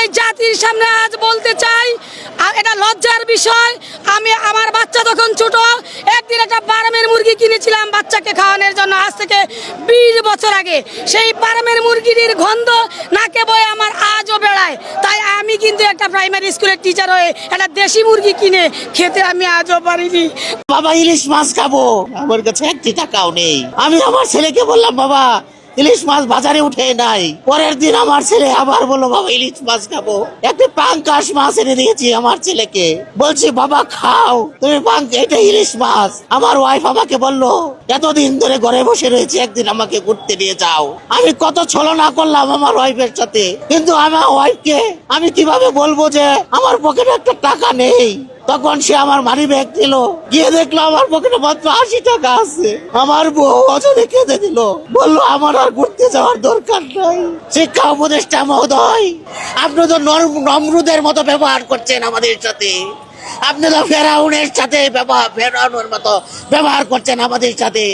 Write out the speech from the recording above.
এই জাতির সামনে আজ বলতে চাই, এটা লজ্জার বিষয়। আমি আমার বাচ্চা তখন ছোট, একদিন একটা ফার্মের মুরগি কিনেছিলাম বাচ্চাকে খাওয়ানোর জন্য, আজ থেকে 20 বছর আগে। সেই ফার্মের মুরগির গন্ধ নাকে বয়ে আমার আজও বেড়ায়। তাই আমি কিন্তু একটা প্রাইমারি স্কুলের টিচার হয়ে একটা দেশি মুরগি কিনে খেতে আমি আজও পারিনি। বাবা ইলিশ মাছ খাবো, আমার কাছে 1 টাকাও নেই। আমি আমার ছেলেকে বললাম, বাবা ইলিশ মাছ বাজারে উঠে নাই। পরের দিন আমার ছেলে আবার বললো, বাবা ইলিশ মাছ খাবো। একটা পাঙ্কাশ মাছ এনে দিয়েছি আমার ছেলেকে, বলছি বাবা খাও তুমি এটা ইলিশ মাছ। আমার ওয়াইফ আমাকে বললো, এতদিন ধরে ঘরে বসে রয়েছে, একদিন আমাকে ঘুরতে নিয়ে যাও। আমি কত ছলনা করলাম আমার ওয়াইফের সাথে, কিন্তু আমার ওয়াইফকে আমি কিভাবে বলবো যে আমার পকেটে একটা টাকা নেই। তখন সে আমার মানি ব্যাগ দিল, গিয়ে দেখলো আমার পকেটে মাত্র 80 টাকা আছে। আমার বউ অজনে কেঁদে দিল, বললো আমার আর ঘুরতে যাওয়ার দরকার নাই। শিক্ষা উপদেষ্টা মহোদয়, আপনি তো নমরুদের মতো ব্যবহার করছেন আমাদের সাথে। আপনি তো ফেরাউনের সাথে ফেরাউনের মতো ব্যবহার করছেন আমাদের সাথে।